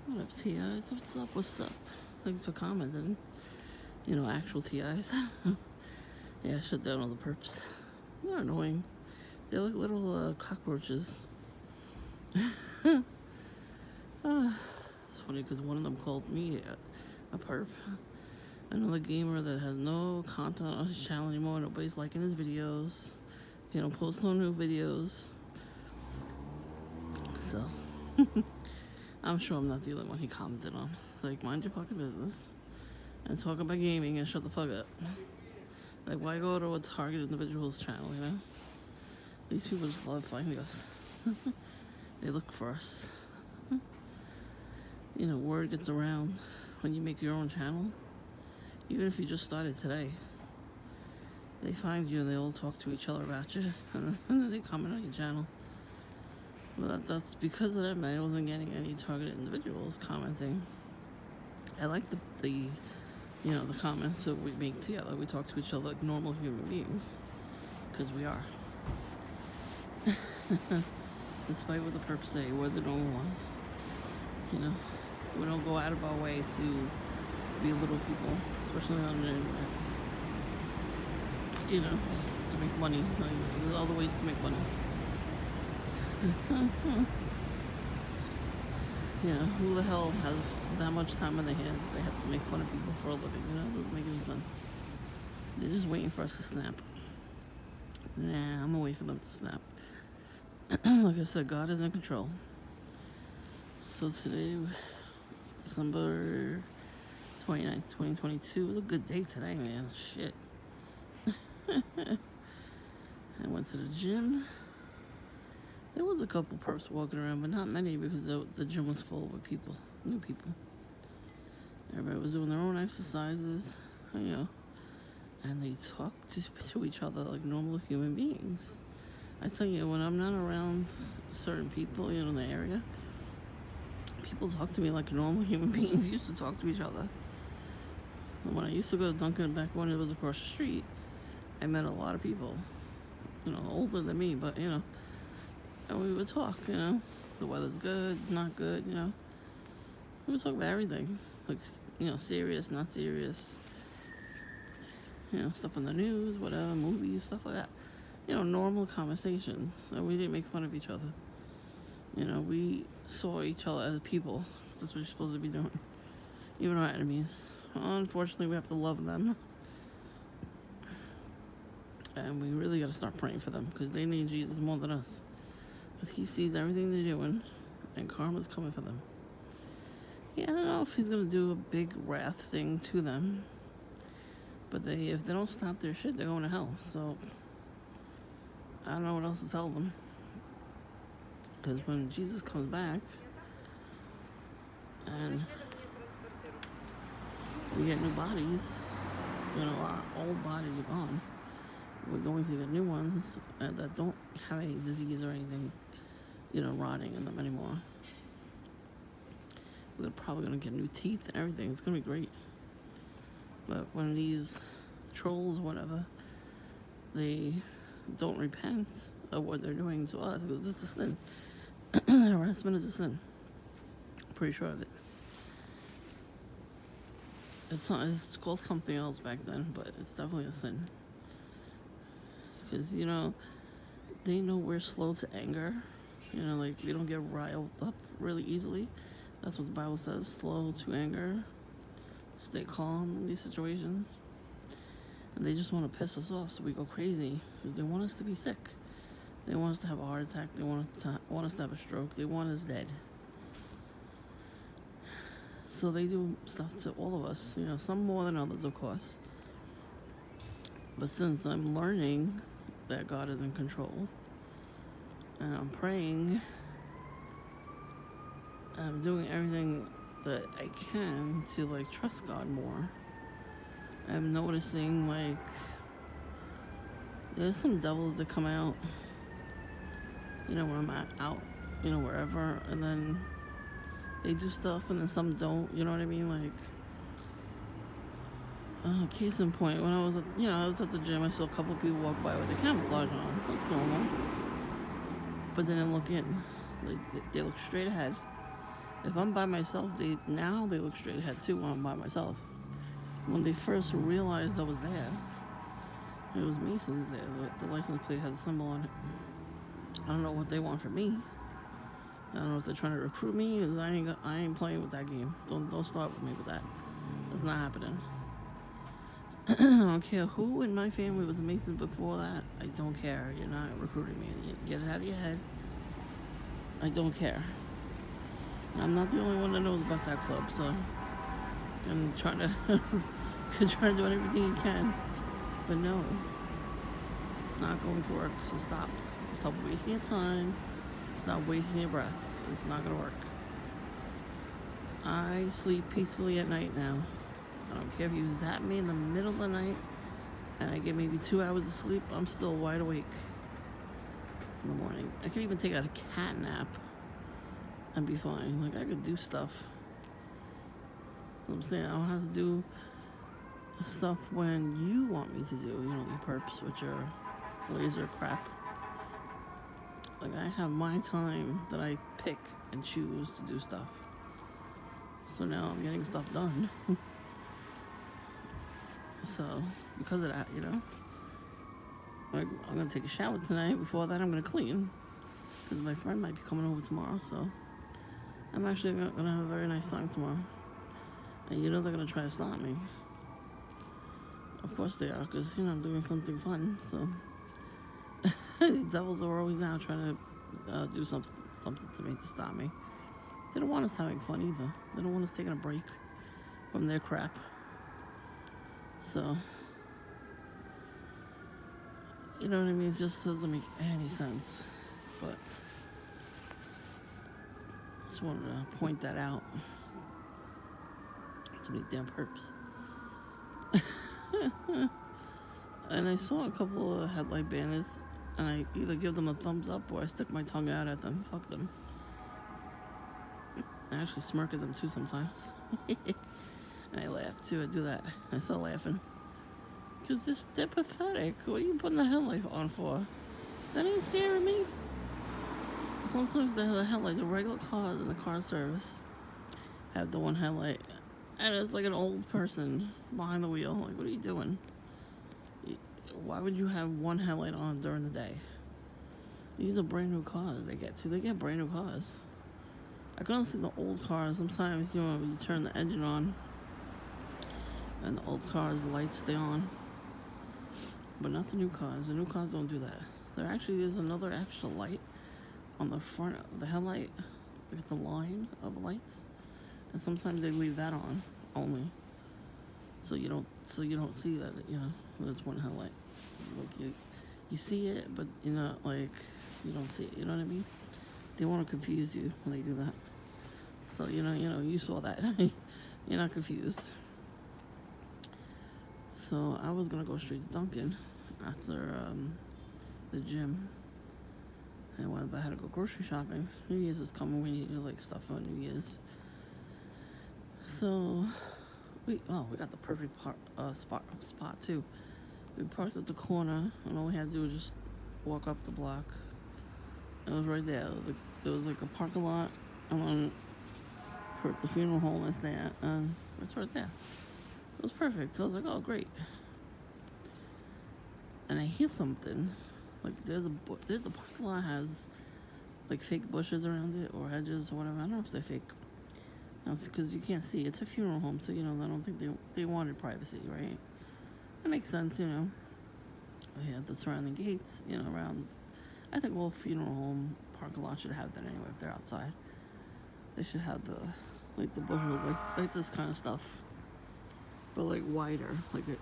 What up, TIs? What's up? What's up? Thanks for commenting. Actual TIs. Yeah, I shut down all the perps. They're annoying. They look little cockroaches. It's funny because one of them called me a perp. Another gamer that has no content on his channel anymore. Nobody's liking his videos. He don't post no new videos. So, I'm sure I'm not the only one he commented on. Like, mind your fucking business. And talk about gaming and shut the fuck up. Like, why go to a target individual's channel, you know? These people just love finding us. They look for us. Word gets around when you make your own channel. Even if you just started today, they find you and they all talk to each other about you. And then they comment on your channel. Well, that's because of that, man. I wasn't getting any targeted individuals commenting. I like the comments that we make together. We talk to each other like normal human beings. Because we are. Despite what the perps say, we're the normal ones. We don't go out of our way to be little people, especially on the internet. To make money. Like, there's other ways to make money. Who the hell has that much time on their hands? They have to make fun of people for a living, It doesn't make any sense. They're just waiting for us to snap. Nah, I'm gonna wait for them to snap. Like I said, God is in control. So today, December 29th, 2022, it was a good day today, man. Shit. I went to the gym. There was a couple perps walking around, but not many because the gym was full with people, new people. Everybody was doing their own exercises, and they talked to each other like normal human beings. I tell you, when I'm not around certain people, in the area, people talk to me like normal human beings used to talk to each other. And when I used to go to Dunkin' back when it was across the street, I met a lot of people, older than me, but, and we would talk, the weather's good, not good, we would talk about everything, like, serious, not serious, stuff on the news, whatever, movies, stuff like that, normal conversations, and we didn't make fun of each other, we saw each other as people. That's what you're supposed to be doing, even our enemies. Unfortunately, we have to love them, and we really got to start praying for them, because they need Jesus more than us. Because he sees everything they're doing, and karma's coming for them. Yeah, I don't know if he's going to do a big wrath thing to them. But if they don't stop their shit, they're going to hell. So, I don't know what else to tell them. Because when Jesus comes back, and we get new bodies, our old bodies are gone. We're going to get new ones that don't have any disease or anything, rotting in them anymore. We're probably going to get new teeth and everything. It's going to be great. But when these trolls, whatever, they don't repent of what they're doing to us, because it's a sin. Harassment is a sin. I'm pretty sure of it. It's called something else back then, but it's definitely a sin. Because, they know we're slow to anger. Like, we don't get riled up really easily. That's what the Bible says, slow to anger. Stay calm in these situations. And they just want to piss us off so we go crazy. Because they want us to be sick. They want us to have a heart attack. They want us to have a stroke. They want us dead. So they do stuff to all of us. Some more than others, of course. But since I'm learning that God is in control, and I'm praying, I'm doing everything that I can to, like, trust God more. I'm noticing, like, there's some devils that come out, when I'm out, wherever, and then they do stuff, and then some don't, you know what I mean? Like, case in point, when I was at the gym, I saw a couple of people walk by with their camouflage on. That's normal. But they didn't look in. Like, they looked straight ahead, If I'm by myself, they look straight ahead too when I'm by myself. When they first realized I was there, it was Mason's there. The license plate has a symbol on it. I don't know what they want from me. I don't know if they're trying to recruit me, because I ain't playing with that game. Don't start with me with that. That's not happening. I don't care who in my family was a Mason before that. I don't care. You're not recruiting me. Get it out of your head. I don't care. I'm not the only one that knows about that club, so I'm trying to try to do everything you can. But no, it's not going to work. So stop. Stop wasting your time. Stop wasting your breath. It's not going to work. I sleep peacefully at night now. I don't care if you zap me in the middle of the night and I get maybe 2 hours of sleep, I'm still wide awake in the morning. I could even take a cat nap and be fine. Like, I could do stuff. You know what I'm saying? I don't have to do stuff when you want me to do, you know, the perps with your laser crap. Like, I have my time that I pick and choose to do stuff. So now I'm getting stuff done. So, because of that, you know, like, I'm going to take a shower tonight. Before that, I'm going to clean. Because my friend might be coming over tomorrow, so I'm actually going to have a very nice time tomorrow. And you know they're going to try to stop me. Of course they are, because, you know, I'm doing something fun, so. The devils are always out trying to do something to me to stop me. They don't want us having fun either. They don't want us taking a break from their crap. So, you know what I mean? It just doesn't make any sense. But just wanted to point that out. So many damn perps. And I saw a couple of headlight banners, and I either give them a thumbs up or I stick my tongue out at them. Fuck them. I actually smirk at them too sometimes. And I laugh too. I do that. I start laughing. Because they're pathetic. What are you putting the headlight on for? That ain't scaring me. Sometimes the headlight, the regular cars in the car service have the one headlight. And it's like an old person behind the wheel. Like, what are you doing? Why would you have one headlight on during the day? These are brand new cars they get to. They get brand new cars. I can only see the old cars. Sometimes, you know, you turn the engine on and the old cars, the lights stay on. But not the new cars. The new cars don't do that. There actually is another extra light on the front of the headlight. Like, it's a line of lights. And sometimes they leave that on only. So you don't see that, you know, there's one headlight. Like, you see it, but you know, like, you don't see it, you know what I mean? They want to confuse you when they do that. So, you know, you saw that. You're not confused. So I was gonna go straight to Dunkin' after the gym. And I had to go grocery shopping. New Year's is coming. We need to like stuff on New Year's. So we got the perfect spot too. We parked at the corner, and all we had to do was just walk up the block. It was right there. There was like a parking lot, and for the funeral home that's there, and it's right there. It was perfect. So I was like, oh, great. And I hear something. Like, there's a parking lot has, like, fake bushes around it, or hedges, or whatever. I don't know if they're fake. Because you can't see. It's a funeral home, so, you know, I don't think they wanted privacy, right? That makes sense, you know. They had the surrounding gates, you know, around. I think all funeral home parking lots should have that anyway, if they're outside. They should have the bushes, like this kind of stuff. But like wider, like it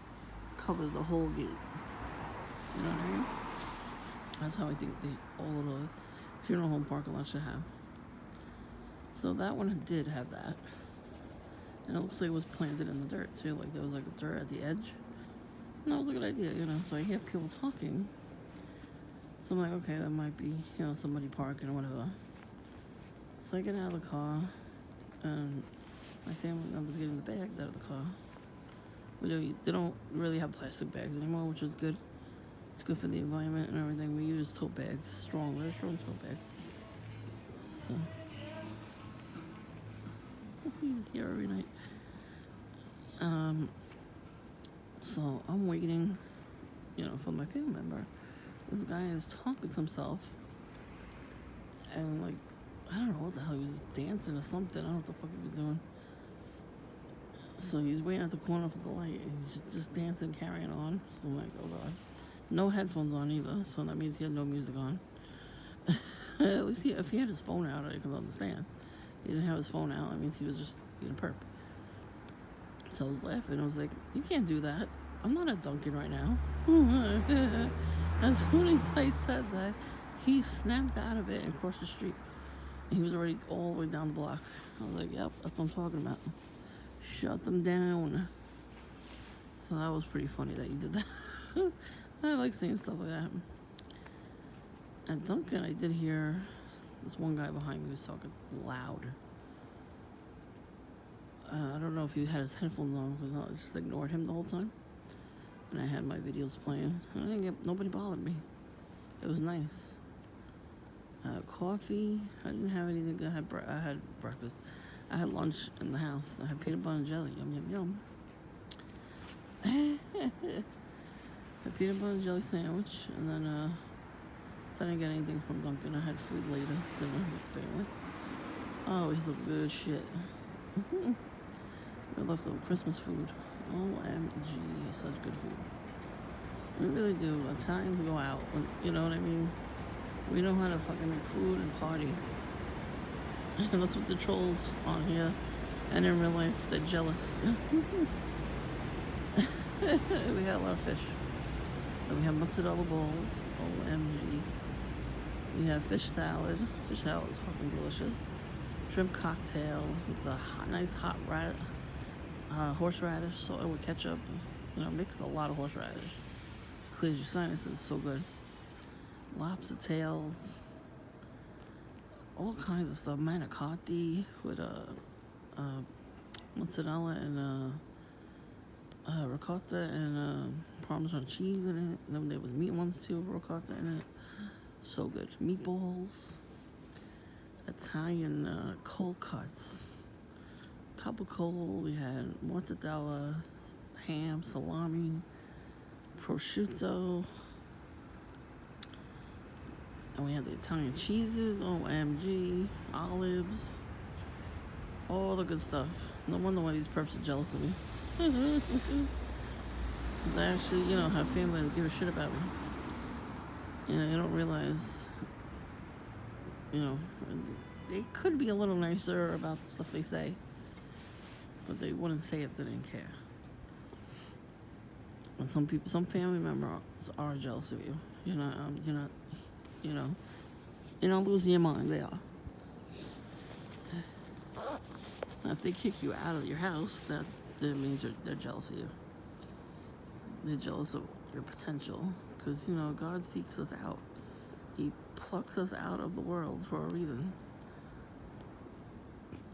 covers the whole gate. You know what I mean? That's how I think all of the funeral home parking lots should have. So that one did have that. And it looks like it was planted in the dirt too, like there was like dirt at the edge. And that was a good idea, you know, so I hear people talking. So I'm like, okay, that might be, you know, somebody parking or whatever. So I get out of the car, and my family members getting the bags out of the car. They don't really have plastic bags anymore, which is good. It's good for the environment and everything. We use tote bags, very strong tote bags. So here every night. So I'm waiting, for my family member. This guy is talking to himself, and like, I don't know what the hell, he was dancing or something. I don't know what the fuck he was doing. So he's waiting at the corner for the light, and he's just dancing, carrying on. So I'm like, oh god. No headphones on either, so that means he had no music on. At least if he had his phone out, I could understand. He didn't have his phone out, that means he was just being a perp. So I was laughing. I was like, you can't do that. I'm not at Dunkin' right now. As soon as I said that, he snapped out of it and crossed the street. And he was already all the way down the block. I was like, yep, that's what I'm talking about. Shut them down. So that was pretty funny that you did that. I like seeing stuff like that. At Dunkin', I did hear this one guy behind me was talking loud. I don't know if he had his headphones on because I just ignored him the whole time. And I had my videos playing. Nobody bothered me. It was nice. Coffee. I didn't have anything. I had breakfast. I had lunch in the house. I had peanut butter and jelly. Yum, yum, yum. A peanut butter and jelly sandwich. And then, so I didn't get anything from Dunkin'. I had food later. Dinner with the family. Oh, he's some good shit. We left some Christmas food. OMG, such good food. We really do. Italians go out. You know what I mean? We know how to fucking make food and party. And that's what the trolls on here and in real life, they're jealous. We had a lot of fish. And we have mozzarella balls. OMG. We have fish salad. Fish salad is fucking delicious. Shrimp cocktail with the nice hot horseradish, soy with ketchup. Mixed a lot of horseradish. Clears your sinuses, so good. Lobster tails. All kinds of stuff. Manicotti with mozzarella and ricotta and Parmesan cheese in it. And then there was meat ones too, ricotta in it. So good. Meatballs. Italian cold cuts. Capicola. We had mortadella, ham, salami, prosciutto. And we had the Italian cheeses, OMG, olives, all the good stuff. No wonder why these perps are jealous of me. They actually, have family that give a shit about me. They don't realize, they could be a little nicer about the stuff they say, but they wouldn't say it if they didn't care. And some family members are jealous of you. You're not losing your mind. They are. Now, if they kick you out of your house, that means they're jealous of you. They're jealous of your potential, because God seeks us out. He plucks us out of the world for a reason.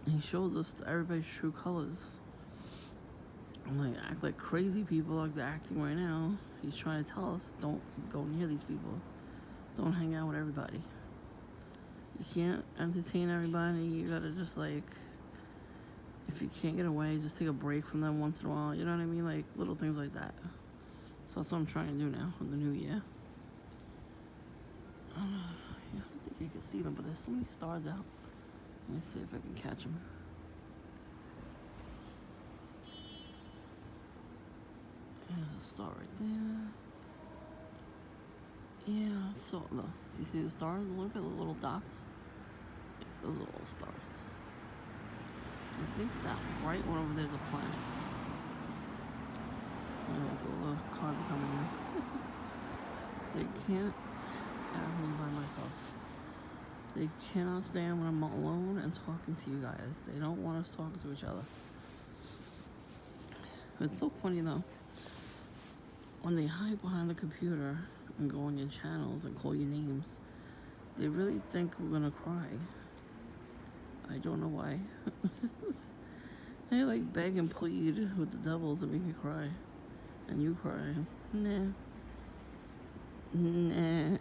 And He shows us everybody's true colors. And act like crazy people like they're acting right now. He's trying to tell us, don't go near these people. Don't hang out with everybody. You can't entertain everybody. You gotta just if you can't get away, just take a break from them once in a while. You know what I mean? Little things like that. So that's what I'm trying to do now for the new year. I don't think you can see them, but there's so many stars out. Let me see if I can catch them. There's a star right there. Yeah, so look, you see the stars a little bit, the little dots? Those are all stars. I think that right one over there is a planet. All the cars are coming in. They can't have me by myself. They cannot stand when I'm alone and talking to you guys. They don't want us talking to each other. It's so funny though. When they hide behind the computer and go on your channels and call you names, they really think we're gonna cry. I don't know why. They beg and plead with the devil to make me cry. And you cry. Nah. Nah.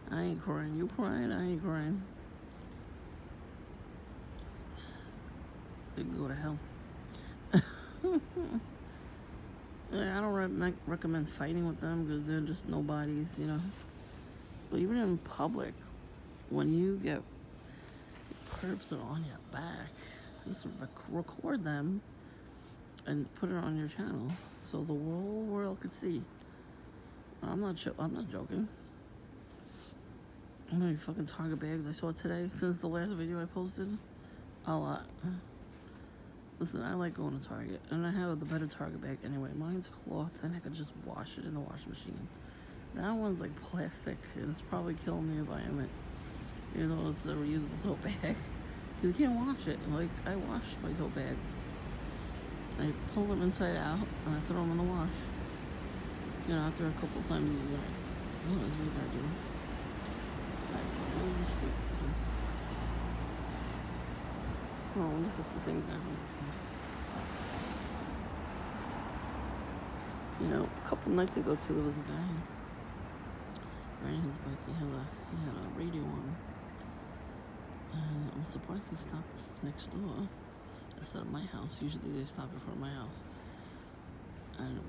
I ain't crying. You crying? I ain't crying. they can go to hell. I don't recommend fighting with them because they're just nobodies, you know. But even in public, when you get perps that are on your back, just record them and put it on your channel so the whole world could see. I'm not joking. How many fucking Target bags I saw today since the last video I posted? A lot. Listen, I like going to Target, and I have the better Target bag anyway. Mine's cloth, and I could just wash it in the washing machine. That one's like plastic, and it's probably killing the environment, even though it's a reusable tote bag. Because you can't wash it. Like, I wash my tote bags. I pull them inside out, and I throw them in the wash. You know, after a couple of times using it. What is this guy doing? Oh, I wonder if it's the same guy. You know, a couple nights ago too, there was a guy riding his bike. He had a radio on, and I'm surprised he stopped next door instead of my house. Usually they stop in front of my house. And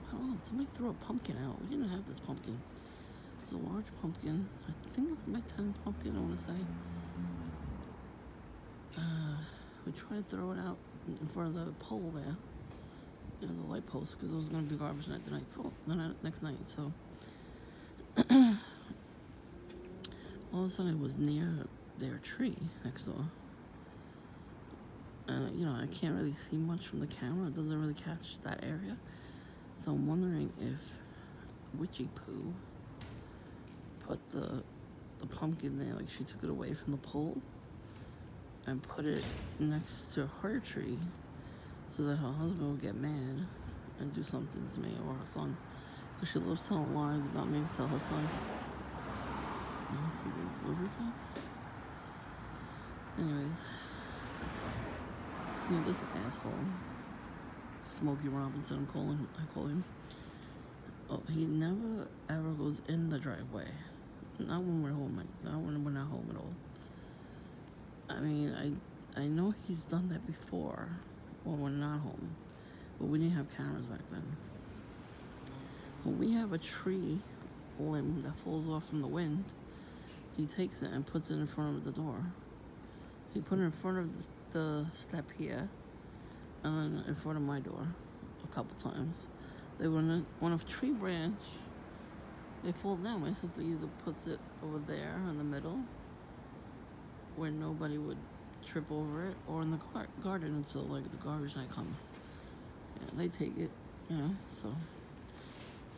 I don't know, somebody threw a pumpkin out. We didn't have this pumpkin. It was a large pumpkin. I think it was my tenant's pumpkin, I want to say. We tried to throw it out in front of the pole there, you know, the light post, because it was going to be garbage night the next night. So all of a sudden it was near their tree next door. You know, I can't really see much from the camera. It doesn't really catch that area. So I'm wondering if Witchy Poo put the pumpkin there, like she took it away from the pole and put it next to her tree so that her husband would get mad and do something to me or her son. Because she loves telling lies about me to tell her son. Oh, this is a delivery guy? Anyways. You know, this asshole, Smokey Robinson, I call him. Oh, he never ever goes in the driveway. Not when we're home. Not when we're not home at all. I mean, I know he's done that before when we're not home, but we didn't have cameras back then. When we have a tree limb that falls off from the wind, he takes it and puts it in front of the door. He put it in front of the step here, and then in front of my door a couple times. They were on a tree branch. They fall down. My sister either puts it over there in the middle, where nobody would trip over it, or in the garden until like the garbage night comes. Yeah, they take it, you know. So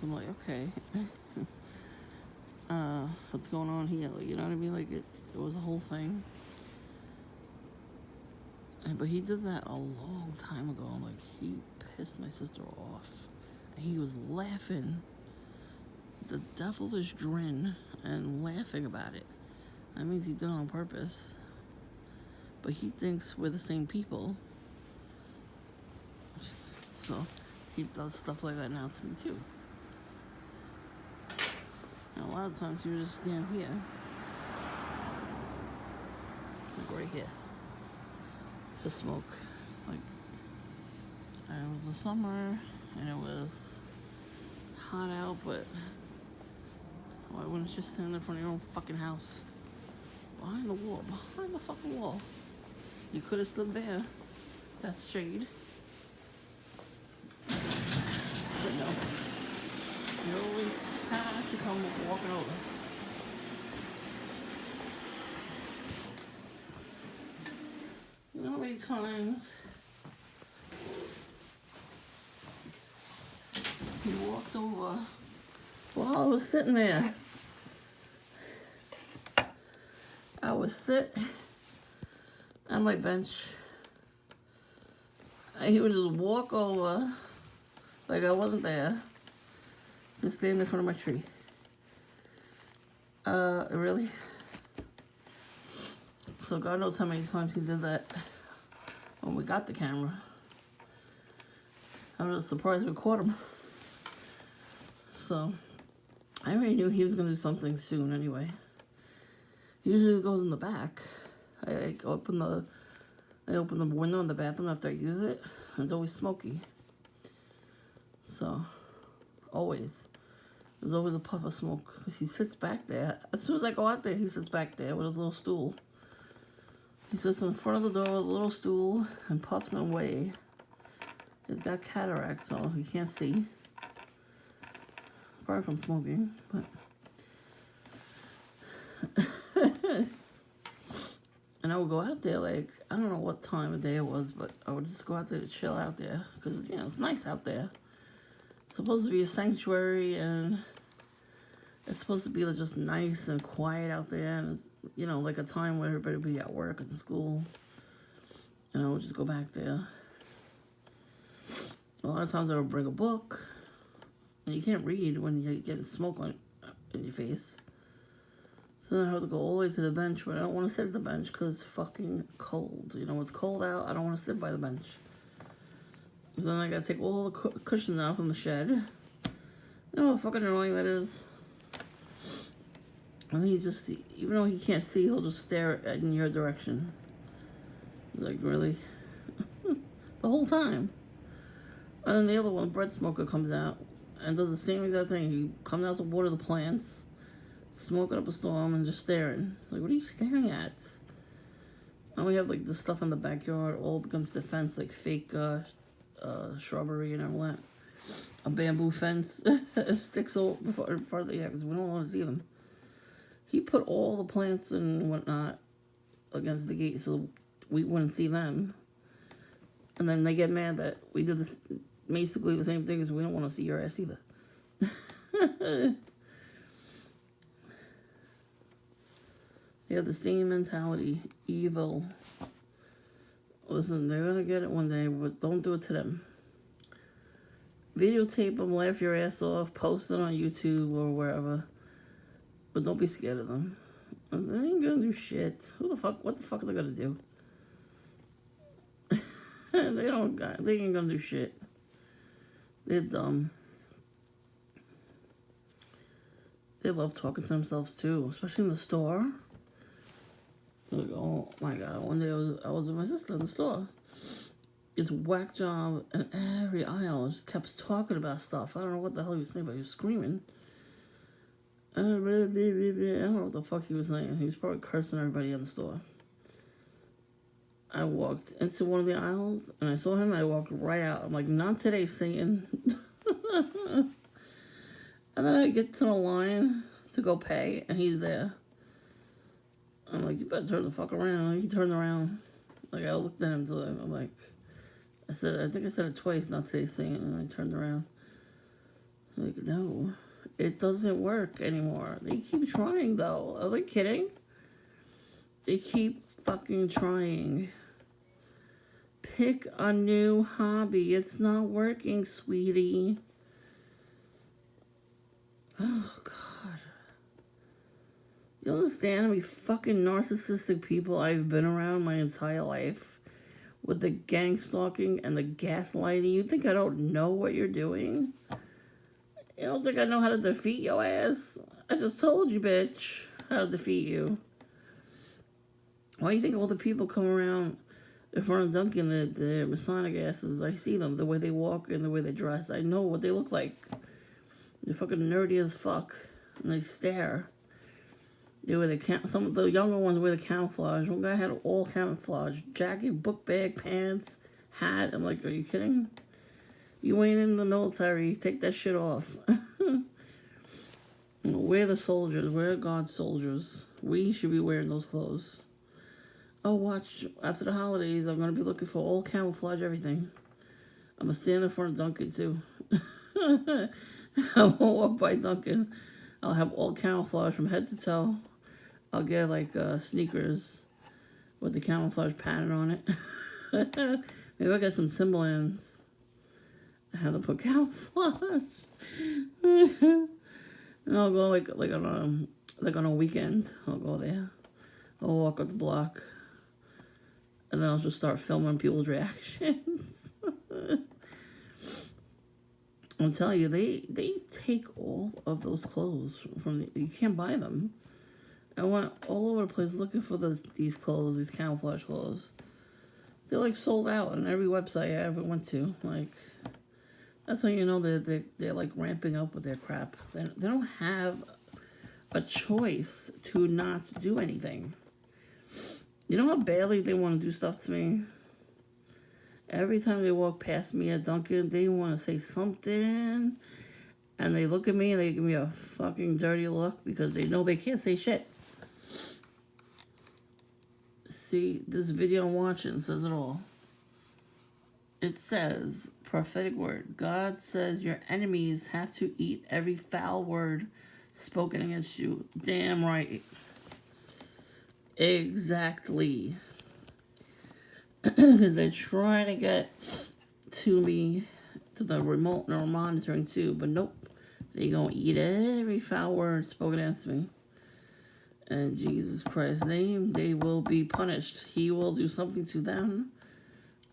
I'm like, okay, what's going on here? Like, you know what I mean? Like it was a whole thing. But he did that a long time ago. Like, he pissed my sister off. And he was laughing, the devilish grin, and laughing about it. That means he did it on purpose. But he thinks we're the same people. So he does stuff like that now to me too. And a lot of times he would just stand here. Like right here. To smoke. Like, and it was the summer and it was hot out, but why wouldn't you just stand in front of your own fucking house? Behind the wall, behind the fucking wall. You could have stood there. That's shade. But no. You always have to come walking over. You know how many times he walked over while I was sitting there? I would sit on my bench. He would just walk over like I wasn't there and stand in front of my tree. Really? So God knows how many times he did that when we got the camera. I was surprised we caught him. So I already knew he was going to do something soon anyway. He usually goes in the back. I open I open the window in the bathroom after I use it, and it's always smoky. So, always. There's always a puff of smoke. Because he sits back there. As soon as I go out there, he sits back there with his little stool. He sits in front of the door with a little stool and puffs away. He's got cataracts, so he can't see. Probably from smoking, but... And I would go out there, like, I don't know what time of day it was, but I would just go out there to chill out there. Because, you know, it's nice out there. It's supposed to be a sanctuary, and it's supposed to be just nice and quiet out there. And it's, you know, like a time where everybody would be at work and school. And I would just go back there. A lot of times I would bring a book. And you can't read when you're getting smoke in your face. So then I have to go all the way to the bench, but I don't want to sit at the bench because it's fucking cold. You know, it's cold out. I don't want to sit by the bench. So then I got to take all the cushions out from the shed. You know how fucking annoying that is? And he just, even though he can't see, he'll just stare in your direction. Like, really? The whole time. And then the other one, bread smoker, comes out and does the same exact thing. He comes out to water the plants, smoking up a storm, and just staring. Like, what are you staring at? And we have, like, this stuff in the backyard all against the fence, like fake shrubbery and all that. A bamboo fence sticks all farther, yeah, because we don't want to see them. He put all the plants and whatnot against the gate so we wouldn't see them. And then they get mad that we did this, basically the same thing as we don't want to see your ass either. They have the same mentality. Evil. Listen, they're going to get it one day, but don't do it to them. Videotape them, laugh your ass off, post it on YouTube or wherever. But don't be scared of them. They ain't going to do shit. What the fuck are they going to do? They ain't going to do shit. They're dumb. They love talking to themselves too, especially in the store. Like, oh my god, one day I was with my sister in the store. It's whack job in every aisle. Just kept talking about stuff. I don't know what the hell he was saying, but he was screaming. I don't know what the fuck he was saying. He was probably cursing everybody in the store. I walked into one of the aisles and I saw him. I walked right out. I'm like, not today, Satan. And then I get to the line to go pay, and he's there. I'm like, you better turn the fuck around. He turned around. Like, I looked at him to him. I'm like, I think I said it twice, not today, Satan, and I turned around. I'm like, no, it doesn't work anymore. They keep trying, though. Are they kidding? They keep fucking trying. Pick a new hobby. It's not working, sweetie. Oh, God. You understand how many fucking narcissistic people I've been around my entire life? With the gang stalking and the gaslighting. You think I don't know what you're doing? You don't think I know how to defeat your ass? I just told you, bitch, how to defeat you. Why do you think all the people come around in front of Dunkin', the Masonic asses? I see them, the way they walk and the way they dress. I know what they look like. They're fucking nerdy as fuck. And they stare. They wear some of the younger ones wear the camouflage. One guy had all camouflage. Jacket, book bag, pants, hat. I'm like, are you kidding? You ain't in the military. Take that shit off. We're the soldiers. We're God's soldiers. We should be wearing those clothes. Oh, watch. After the holidays, I'm going to be looking for all camouflage everything. I'm going to stand in front of Dunkin', too. I won't walk by Dunkin'. I'll have all camouflage from head to toe. I'll get, like, sneakers with the camouflage pattern on it. Maybe I'll get some Timberlands. I have to put camouflage. And I'll go, like on a weekend. I'll go there. I'll walk up the block. And then I'll just start filming people's reactions. I'm telling you, they take all of those clothes from you can't buy them. I went all over the place looking for these clothes, these camouflage clothes. They're like sold out on every website I ever went to. Like, that's how you know they're like ramping up with their crap. They don't have a choice to not do anything. You know how badly they want to do stuff to me? Every time they walk past me at Dunkin', they want to say something. And they look at me and they give me a fucking dirty look because they know they can't say shit. See, this video I'm watching says it all. It says, prophetic word, God says your enemies have to eat every foul word spoken against you. Damn right. Exactly. Because they're trying to get to me, to the remote neural monitoring too, but nope. They're going to eat every foul word spoken against me. In Jesus Christ's name, they will be punished. He will do something to them.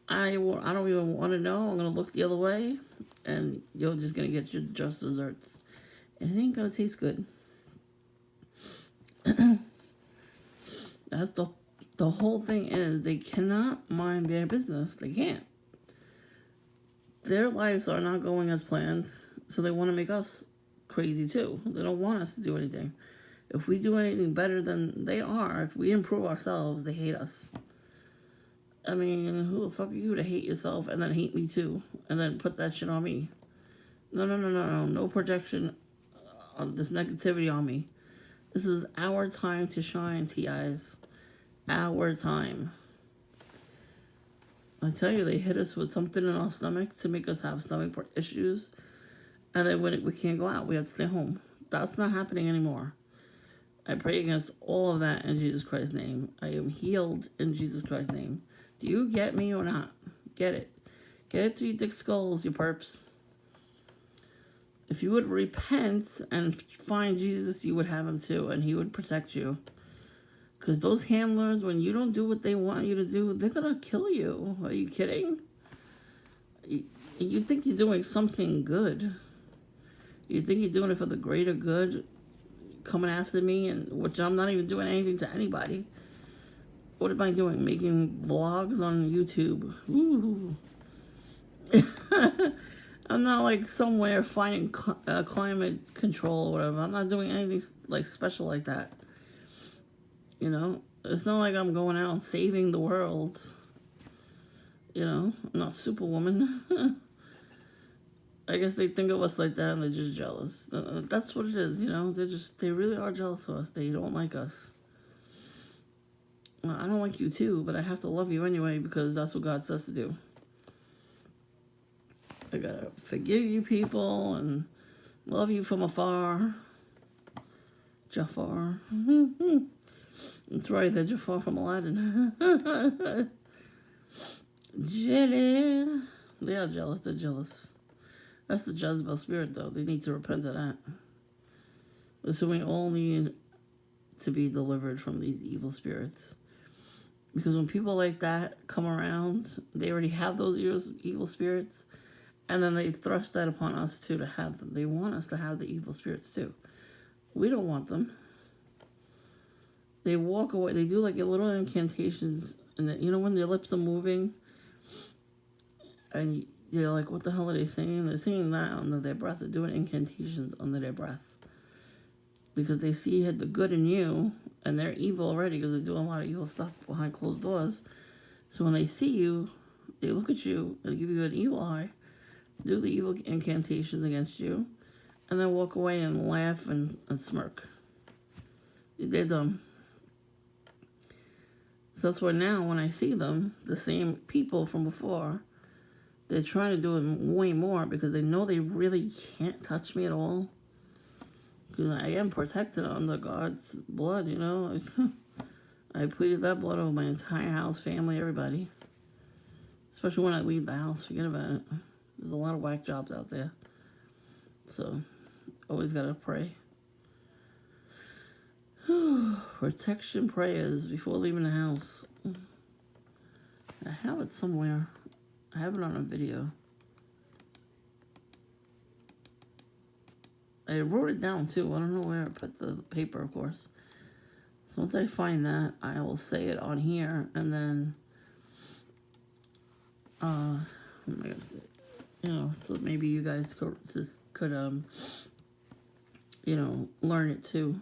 I don't even want to know. I'm going to look the other way, and you're just going to get your just desserts. And it ain't going to taste good. That's the whole thing is they cannot mind their business. They can't. Their lives are not going as planned, so they want to make us crazy too. They don't want us to do anything. If we do anything better than they are, if we improve ourselves, they hate us. I mean, who the fuck are you to hate yourself and then hate me too? And then put that shit on me? No. No projection of this negativity on me. This is our time to shine, TIs. Our time. I tell you, they hit us with something in our stomach to make us have stomach issues. And then when we can't go out, we have to stay home. That's not happening anymore. I pray against all of that in Jesus Christ's name. I am healed in Jesus Christ's name. Do you get me or not? Get it. Get it through your dick skulls, you perps. If you would repent and find Jesus, you would have him too, and he would protect you. Because those handlers, when you don't do what they want you to do, they're going to kill you. Are you kidding? You think you're doing something good. You think you're doing it for the greater good, coming after me, and which I'm not even doing anything to anybody. What am I doing? Making vlogs on YouTube. Ooh. I'm not like somewhere fighting climate control or whatever. I'm not doing anything like special like that. You know, it's not like I'm going out and saving the world. You know, I'm not Superwoman. I guess they think of us like that and they're just jealous. That's what it is, you know. They really are jealous of us. They don't like us. Well, I don't like you too, but I have to love you anyway because that's what God says to do. I gotta forgive you people and love you from afar. Jafar. That's right, they're Jafar from Aladdin. Jelly. They are jealous, they're jealous. That's the Jezebel spirit, though. They need to repent of that. So we all need to be delivered from these evil spirits. Because when people like that come around, they already have those evil spirits, and then they thrust that upon us, too, to have them. They want us to have the evil spirits, too. We don't want them. They walk away. They do like little incantations, and you know when their lips are moving, and they're like, what the hell are they saying? They're saying that under their breath. They're doing incantations under their breath. Because they see the good in you, and they're evil already because they're doing a lot of evil stuff behind closed doors. So when they see you, they look at you and give you an evil eye, do the evil incantations against you, and then walk away and laugh and smirk. They're dumb. So that's why now when I see them, the same people from before, they're trying to do it way more because they know they really can't touch me at all. Because I am protected under God's blood, you know. I pleaded that blood over my entire house, family, everybody. Especially when I leave the house, forget about it. There's a lot of whack jobs out there. So, always gotta pray. Protection prayers before leaving the house. I have it somewhere. I have it on a video. I wrote it down too. I don't know where I put the paper, of course. So once I find that, I will say it on here, and then oh my God, you know, so maybe you guys could you know, learn it too.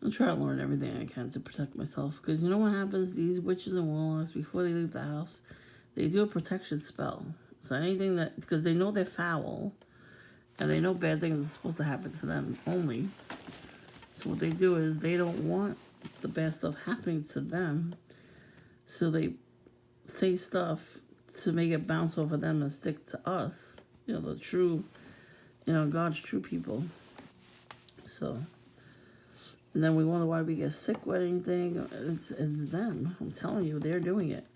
I'll try to learn everything I can to protect myself. Because you know what happens? These witches and warlocks, before they leave the house, they do a protection spell. So anything that, because they know they're foul, and they know bad things are supposed to happen to them only. So what they do is they don't want the bad stuff happening to them. So they say stuff to make it bounce off of them and stick to us. You know, the true, you know, God's true people. So, and then we wonder why we get sick with anything. It's them. I'm telling you, they're doing it.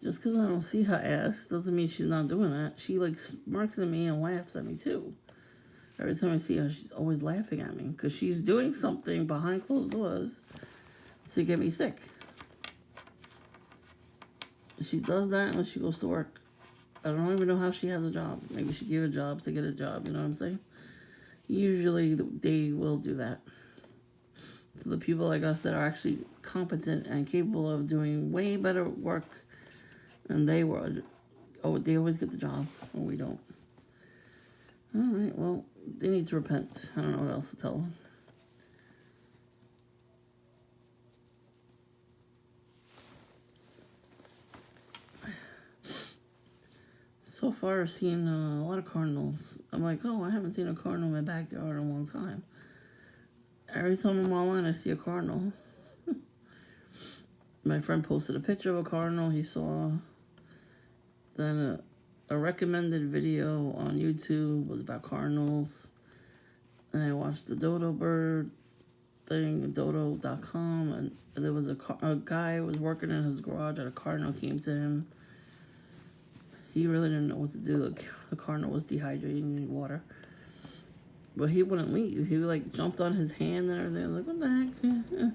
Just because I don't see her ass doesn't mean she's not doing that. She like smirks at me and laughs at me too. Every time I see her, she's always laughing at me because she's doing something behind closed doors to get me sick. She does that unless she goes to work. I don't even know how she has a job. Maybe she gave a job to get a job, you know what I'm saying? Usually they will do that. So the people like us that are actually competent and capable of doing way better work than they were, oh, they always get the job, or we don't. All right, well, they need to repent. I don't know what else to tell them. So far, I've seen a lot of cardinals. I'm like, oh, I haven't seen a cardinal in my backyard in a long time. Every time I'm online, I see a cardinal. My friend posted a picture of a cardinal he saw. Then a recommended video on YouTube was about cardinals. And I watched the dodo bird thing, dodo.com, and there was a guy who was working in his garage and a cardinal came to him. He really didn't know what to do. The cardinal was dehydrated and needed water. But he wouldn't leave. He like jumped on his hand and everything. I was like, what the heck?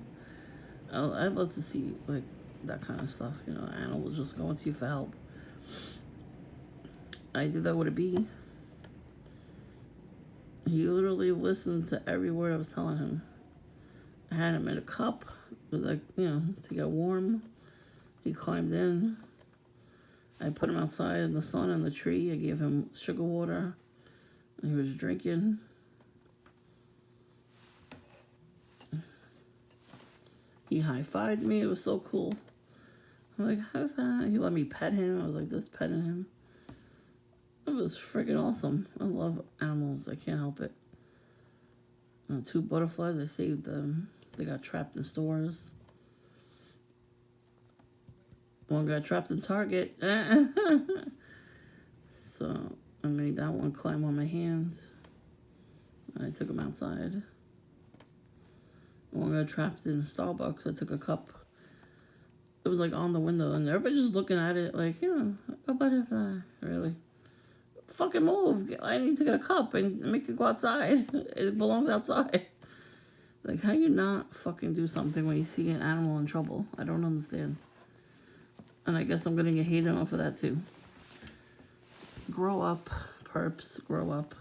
I'd love to see like that kind of stuff. You know, animals just going to you for help. I did that with a bee. He literally listened to every word I was telling him. I had him in a cup. It was like, you know, to get warm. He climbed in. I put him outside in the sun on the tree. I gave him sugar water. And he was drinking. He high-fived me. It was so cool. I'm like, high five. He let me pet him. I was like, just petting him. It was freaking awesome. I love animals. I can't help it. 2 butterflies, I saved them. They got trapped in stores. One got trapped in Target. So I made that one climb on my hands. And I took him outside. One got trapped in Starbucks. I took a cup. It was like on the window, and everybody's just looking at it like, yeah, a butterfly. Really? Fucking move. I need to get a cup and make it go outside. It belongs outside. Like, how you not fucking do something when you see an animal in trouble? I don't understand. And I guess I'm going to get hated on for that, too. Grow up, perps. Grow up.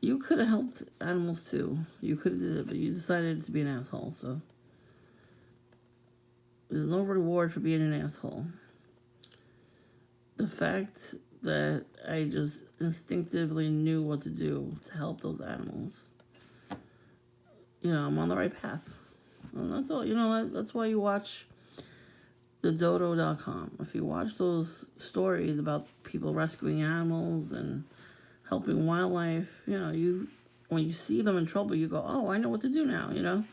You could have helped animals, too. You could have did it, but you decided to be an asshole, so. There's no reward for being an asshole. The fact that I just instinctively knew what to do to help those animals. You know, I'm on the right path. And that's all. You know, that's why you watch the dodo.com. If you watch those stories about people rescuing animals and helping wildlife, you know, when you see them in trouble, you go, oh, I know what to do now, you know?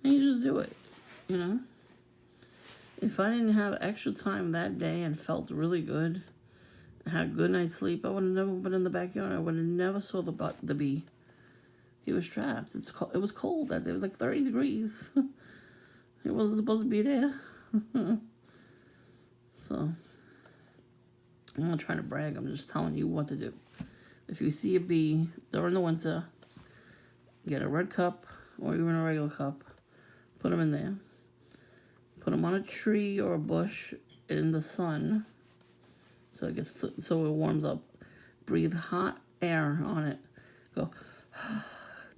And you just do it, you know? If I didn't have extra time that day and felt really good, had a good night's sleep, I would have never been in the backyard. I would have never saw the bee. He was trapped. It was cold that day. It was like 30 degrees. He wasn't supposed to be there. So, I'm not trying to brag. I'm just telling you what to do. If you see a bee during the winter, get a red cup or even a regular cup. Put them in there. Put them on a tree or a bush in the sun. So it warms up. Breathe hot air on it. Go,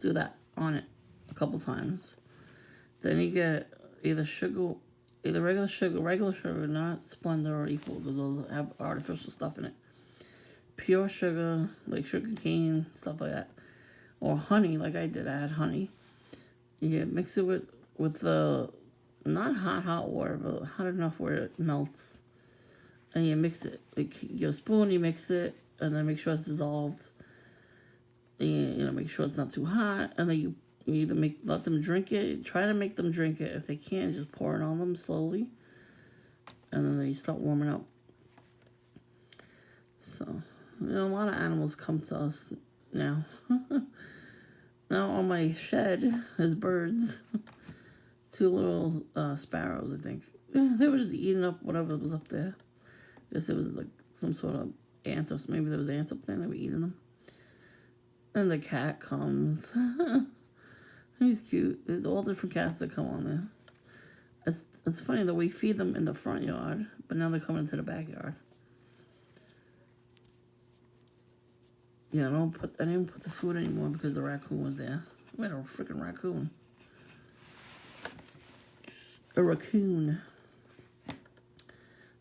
do that on it a couple times. Then you get either sugar Either regular sugar, not Splendor or Equal, because those have artificial stuff in it. Pure sugar, like sugar cane, stuff like that. Or honey, like I did. I had honey. You mix it with the, not hot water, but hot enough where it melts. And you mix it. Like, you get a spoon, you mix it, and then make sure it's dissolved. And, you know, make sure it's not too hot. And then you either let them drink it. Try to make them drink it. If they can, just pour it on them slowly. And then they start warming up. So, you know, a lot of animals come to us now. Now on my shed is birds. 2 little sparrows, I think. They were just eating up whatever was up there. I guess it was like some sort of ant, or maybe there was ants up there and they were eating them. And the cat comes. He's cute. There's all different cats that come on there. It's funny that we feed them in the front yard, but now they're coming into the backyard. Yeah, I didn't put the food anymore because the raccoon was there. We had a freaking raccoon. A raccoon.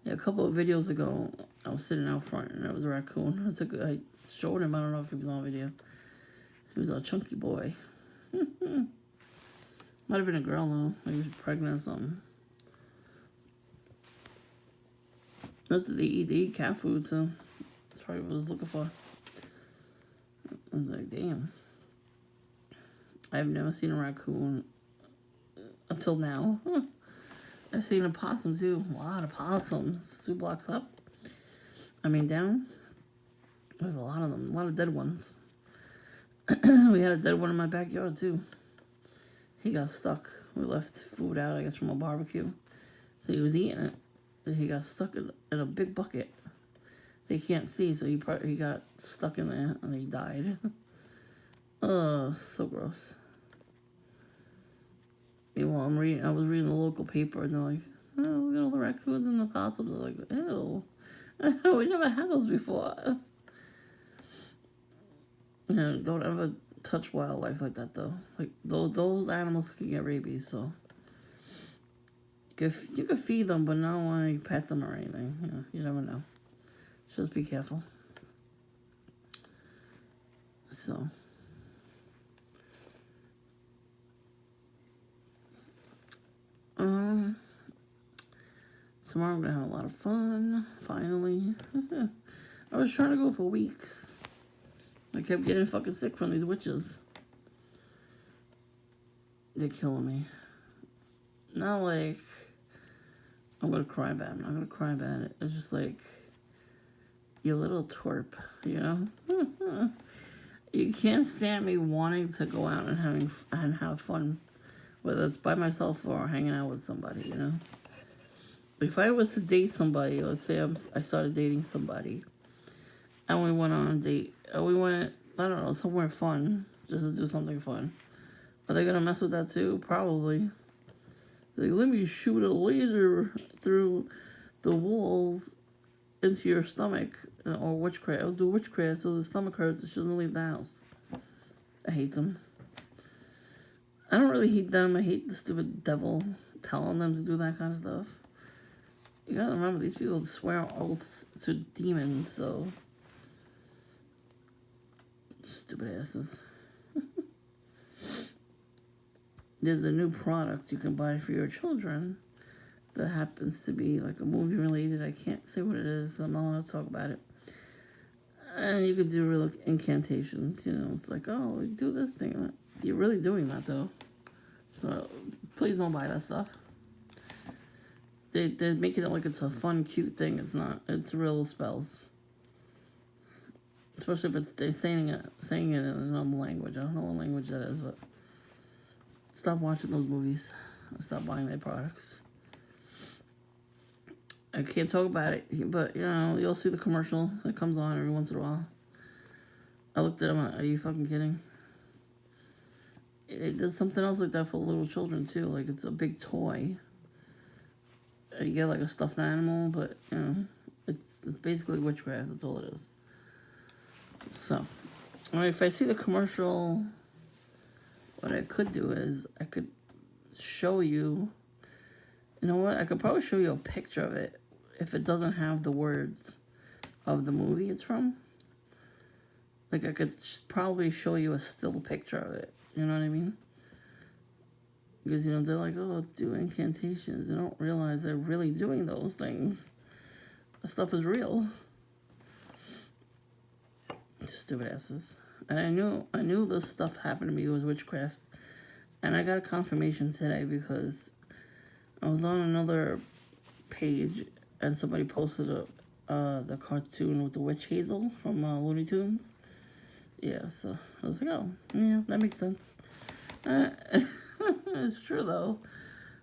Yeah, a couple of videos ago, I was sitting out front and there was a raccoon. I showed him. I don't know if he was on video. He was a chunky boy. Might have been a girl though. Maybe she was pregnant or something. That's what they eat cat food, so that's probably what I was looking for. I was like, damn. I've never seen a raccoon until now. I've seen a possum too. A lot of possums. 2 blocks up. I mean down. There's a lot of them. A lot of dead ones. We had a dead one in my backyard too. He got stuck. We left food out, I guess, from a barbecue. So he was eating it. And he got stuck in a big bucket. They can't see, so he got stuck in there and he died. Oh, so gross. Meanwhile, I was reading the local paper and they're like, oh, look at all the raccoons and the possums. I'm like, ew. We never had those before. You know, don't ever touch wildlife like that though. Like those animals can get rabies, so you can feed them, but not like pet them or anything. You know, you never know. Just be careful. So tomorrow I'm gonna have a lot of fun, finally. I was trying to go for weeks. I kept getting fucking sick from these witches. They're killing me. Not like I'm gonna cry about it. I'm not gonna cry about it. It's just like, you little twerp, you know? You can't stand me wanting to go out and have fun, whether it's by myself or hanging out with somebody, you know? If I was to date somebody, let's say I started dating somebody, and we went on a date, we went, I don't know, somewhere fun, just to do something fun. Are they gonna mess with that too? Probably. Like, let me shoot a laser through the walls into your stomach, or witchcraft. I'll do witchcraft so the stomach hurts and she doesn't leave the house. I hate them. I don't really hate them. I hate the stupid devil telling them to do that kind of stuff. You gotta remember, these people swear oaths to demons, so stupid asses. There's a new product you can buy for your children that happens to be like a movie related. I can't say what it is. I'm not allowed to talk about it. And you can do real incantations. You know, it's like, oh, do this thing. You're really doing that though. So please don't buy that stuff. They're making it like it's a fun, cute thing. It's not. It's real spells. Especially if they're saying it in another language. I don't know what language that is, but stop watching those movies. Stop buying their products. I can't talk about it, but, you know, you'll see the commercial that comes on every once in a while. I looked at them, are you fucking kidding? There's something else like that for little children, too. Like, it's a big toy. You get, like, a stuffed animal, but, you know, it's basically witchcraft. That's all it is. So, I mean, if I see the commercial, what I could do is I could show you You know what? I could probably show you a picture of it if it doesn't have the words of the movie it's from. Like, I could probably show you a still picture of it. You know what I mean? Because, you know, they're like, oh, do incantations. They don't realize they're really doing those things. The stuff is real. Stupid asses. And I knew this stuff happened to me. It was witchcraft. And I got a confirmation today because I was on another page and somebody posted the cartoon with the witch Hazel from Looney Tunes. Yeah, so I was like, oh, yeah, that makes sense. It's true, though.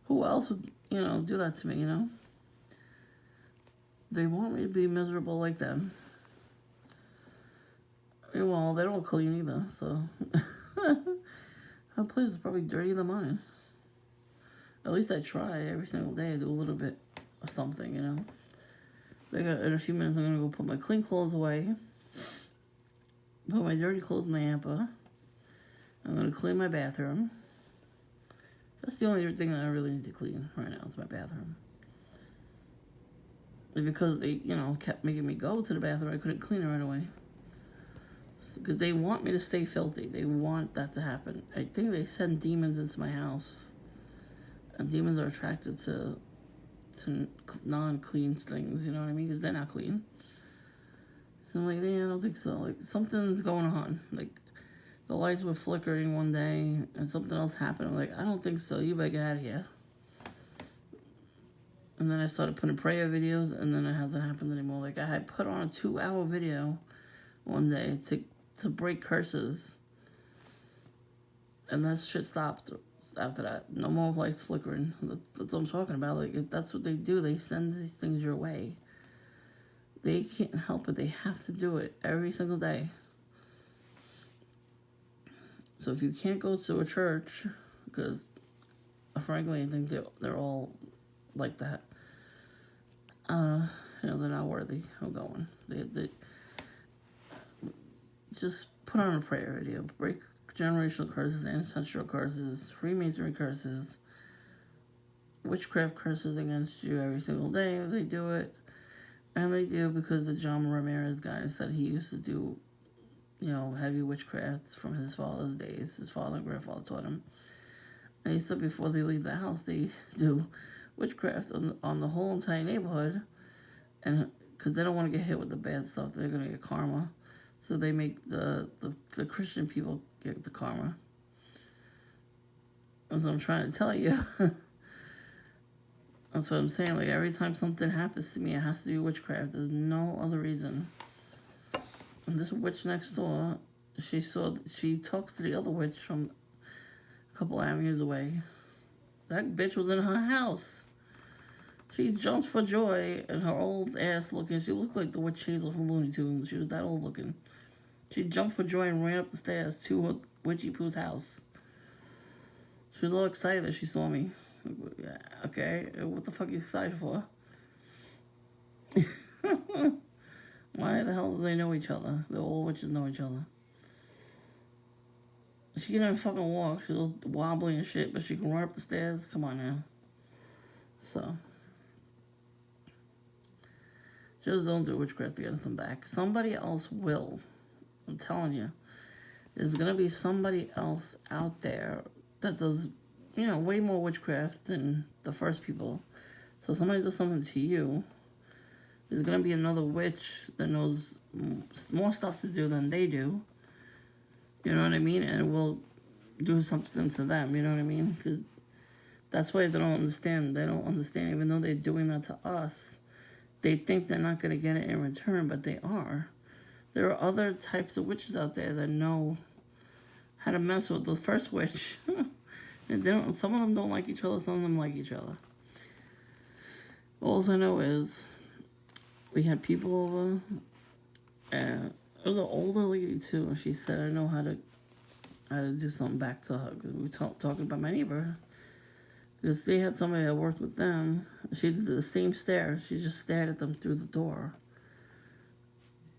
Who else would, you know, do that to me, you know? They want me to be miserable like them. Well, they don't clean either, so... That place is probably dirtier than mine. At least I try every single day. I do a little bit of something, you know? In a few minutes, I'm going to go put my clean clothes away. Put my dirty clothes in the hamper. I'm going to clean my bathroom. That's the only thing that I really need to clean right now. It's my bathroom. And because they, you know, kept making me go to the bathroom, I couldn't clean it right away. Because they want me to stay filthy. They want that to happen. I think they send demons into my house. And demons are attracted to non-clean things, you know what I mean? Because they're not clean. So I'm like, yeah, I don't think so. Like, something's going on. Like, the lights were flickering one day, and something else happened. I'm like, I don't think so. You better get out of here. And then I started putting prayer videos, and then it hasn't happened anymore. Like, I had put on a 2-hour video one day to break curses. And that shit stopped after that. No more lights flickering. That's what I'm talking about. Like, that's what they do. They send these things your way. They can't help it. They have to do it every single day. So if you can't go to a church, because frankly I think they're all like that, you know, they're not worthy of going. They just put on a prayer video. Break generational curses, ancestral curses, Freemasonry curses, witchcraft curses against you every single day. They do it. And they do because the John Ramirez guy said he used to do, you know, heavy witchcraft from his father's days. His father and grandfather taught him. And he said before they leave the house, they do witchcraft on the whole entire neighborhood. And because they don't want to get hit with the bad stuff, they're going to get karma. So they make the Christian people get the karma. That's what I'm trying to tell you. That's what I'm saying. Like, every time something happens to me, it has to be witchcraft. There's no other reason. And this witch next door, she talks to the other witch from a couple avenues away. That bitch was in her house. She jumped for joy, and her old ass looking, she looked like the witch Hazel from Looney Tunes. She was that old looking. She jumped for joy and ran up the stairs to her witchy poo's house. She was all excited that she saw me. Okay, what the fuck are you excited for? Why the hell do they know each other? The old witches know each other. She can't even fucking walk. She's all wobbly and shit, but she can run up the stairs. Come on now. So, just don't do witchcraft against them back. Somebody else will. I'm telling you. There's gonna be somebody else out there that does, you know, way more witchcraft than the first people. So somebody does something to you, there's going to be another witch that knows more stuff to do than they do. You know what I mean? And it will do something to them, you know what I mean? Because that's why they don't understand. They don't understand, even though they're doing that to us. They think they're not going to get it in return, but they are. There are other types of witches out there that know how to mess with the first witch. And they don't, some of them don't like each other, some of them like each other. All I know is we had people over, and it was an older lady too, and she said, I know how to do something back to her. Cause we were talking about my neighbor. Because they had somebody that worked with them. She did the same stare. She just stared at them through the door.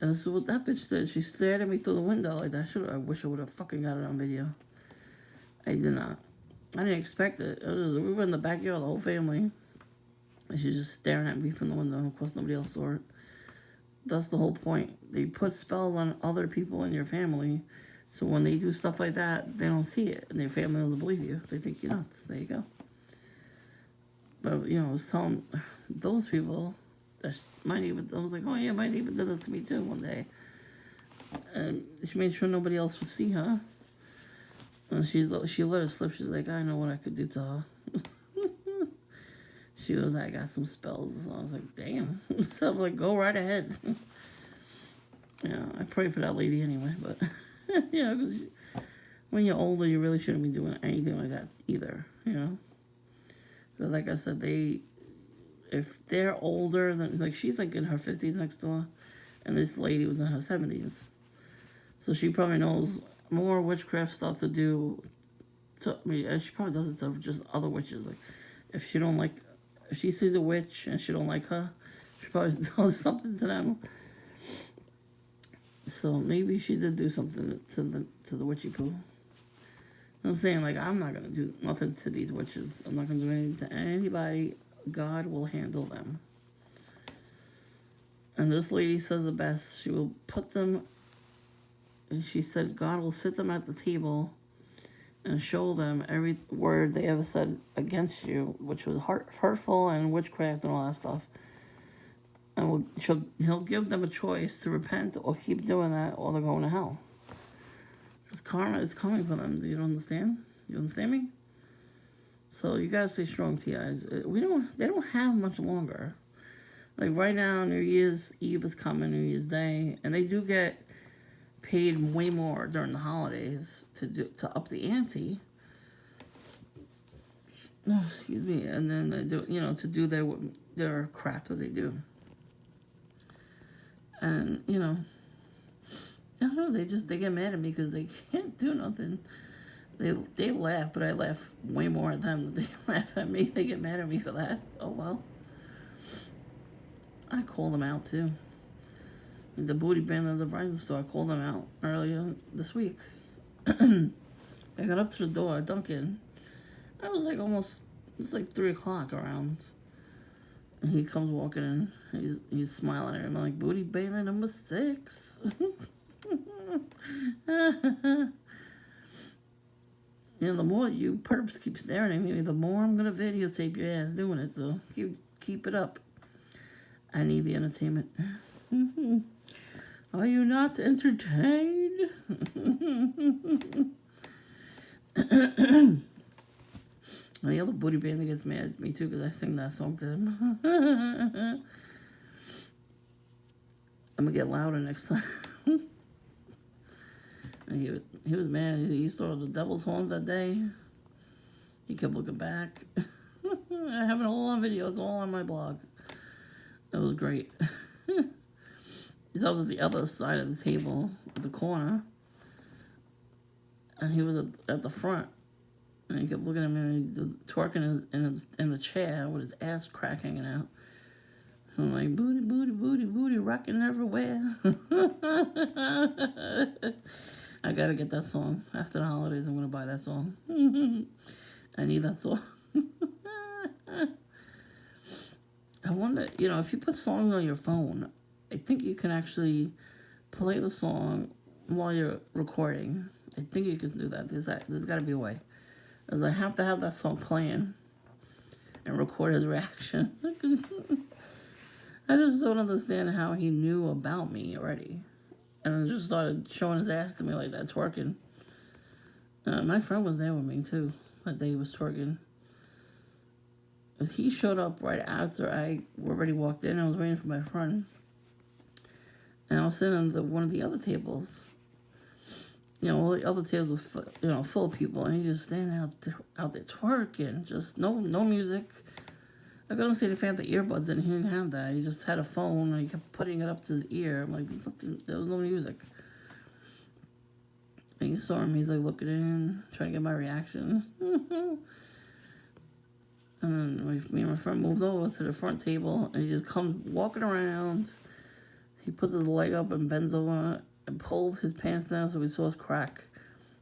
And this is what that bitch did. She stared at me through the window like that. I wish I would have fucking got it on video. I did not. I didn't expect it. We were in the backyard, the whole family. And she's just staring at me from the window. Of course, nobody else saw it. That's the whole point. They put spells on other people in your family, so when they do stuff like that, they don't see it, and their family doesn't believe you. They think you're nuts. There you go. But, you know, I was telling those people, that my neighbor, I was like, oh yeah, my neighbor did that to me too one day. And she made sure nobody else would see her. And she let her slip. She's like, I know what I could do to her. She was like, I got some spells. So I was like, damn. So I'm like, go right ahead. Yeah, I pray for that lady anyway. But, you know, because when you're older, you really shouldn't be doing anything like that either, you know. But like I said, if they're older, than, like she's like in her 50s next door, and this lady was in her 70s. So she probably knows more witchcraft stuff to do. I mean, she probably does it to just other witches. Like, if she sees a witch and she don't like her, she probably does something to them. So maybe she did do something to the witchy poo. I'm saying, like, I'm not gonna do nothing to these witches. I'm not gonna do anything to anybody. God will handle them. And this lady says the best. She will put them. And she said, God will sit them at the table and show them every word they ever said against you, which was hurtful and witchcraft and all that stuff. And he'll give them a choice to repent or keep doing that, or they're going to hell. Because karma is coming for them. Do you understand? You understand me? So you gotta stay strong, TIs. They don't have much longer. Like right now, New Year's Eve is coming, New Year's Day, and they do get paid way more during the holidays to up the ante. Oh, excuse me. And then they do, you know, to do their crap that they do. And, you know, I don't know, they get mad at me because they can't do nothing. They laugh, but I laugh way more at them than they laugh at me. They get mad at me for that. Oh, well. I call them out, too. The booty band at the Verizon store, I called them out earlier this week. I got up to the door at Dunkin'. I was like it was like 3 o'clock around. And he comes walking in. He's smiling at him. I'm like, booty band number 6. You know, the more you perps keep staring at me, the more I'm gonna videotape your ass doing it. So keep it up. I need the entertainment. Are you not entertained? And the other booty band that gets mad at me too because I sing that song to him. I'm gonna get louder next time. And he was mad. He saw the devil's horns that day. He kept looking back. I have it all on video. It's all on my blog. It was great. That was at the other side of the table, at the corner. And he was at the front. And he kept looking at me and he's twerking in the chair with his ass crack hanging out. So I'm like, booty, booty, booty, booty, rocking everywhere. I gotta get that song. After the holidays, I'm gonna buy that song. I need that song. I wonder, you know, if you put songs on your phone, I think you can actually play the song while you're recording. I think you can do that. There's got to be a way. Because I have to have that song playing and record his reaction. I just don't understand how he knew about me already. And just started showing his ass to me like that, twerking. My friend was there with me, too, that day he was twerking. He showed up right after I already walked in. I was waiting for my friend. And I was sitting on one of the other tables. You know, all the other tables were full of people. And he just standing out there twerking. Just no music. I couldn't see if he had the earbuds in. He didn't have that. He just had a phone and he kept putting it up to his ear. I'm like, there was no music. And you saw him. He's like looking in, trying to get my reaction. And then me and my friend moved over to the front table. And he just comes walking around. He puts his leg up and bends over and pulled his pants down so we saw his crack.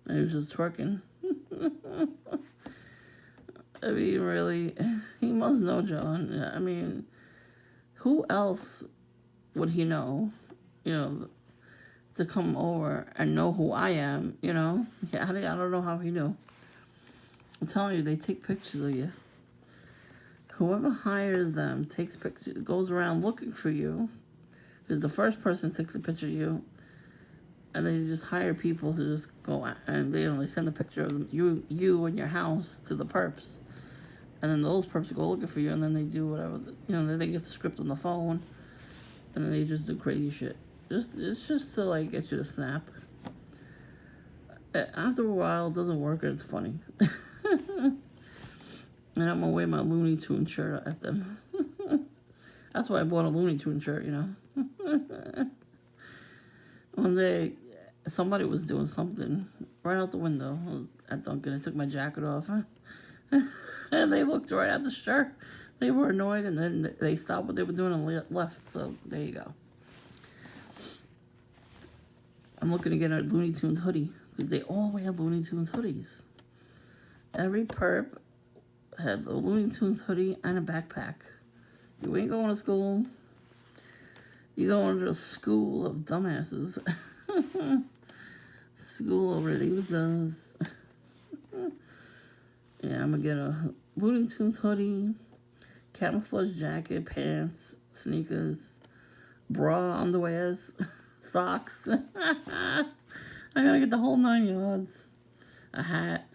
And he was just twerking. I mean, really, he must know John. I mean, who else would he know, you know, to come over and know who I am, you know? I don't know how he knew. I'm telling you, they take pictures of you. Whoever hires them takes pictures, goes around looking for you. Because the first person takes a picture of you, and they just hire people to just go and they send a picture of you and your house to the perps, and then those perps go looking for you, and then they do whatever, then they get the script on the phone, and then they just do crazy shit. It's just to like get you to snap. After a while, it doesn't work, and it's funny. And I'm gonna wear my Looney Tune shirt at them. That's why I bought a Looney Tune shirt, One day, somebody was doing something right out the window at Dunkin'. I took my jacket off, and they looked right at the shirt. They were annoyed, and then they stopped what they were doing and left. So there you go. I'm looking to get a Looney Tunes hoodie because they all wear Looney Tunes hoodies. Every perp had a Looney Tunes hoodie and a backpack. You ain't going to school. You're going to a school of dumbasses. School of losers. Yeah, I'm going to get a Looney Tunes hoodie, camouflage jacket, pants, sneakers, bra, underwears, socks. I got to get the whole 9 yards. A hat.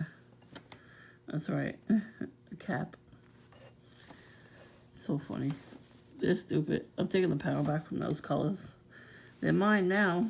That's right. A cap. So funny. They're stupid. I'm taking the power back from those colors. They're mine now.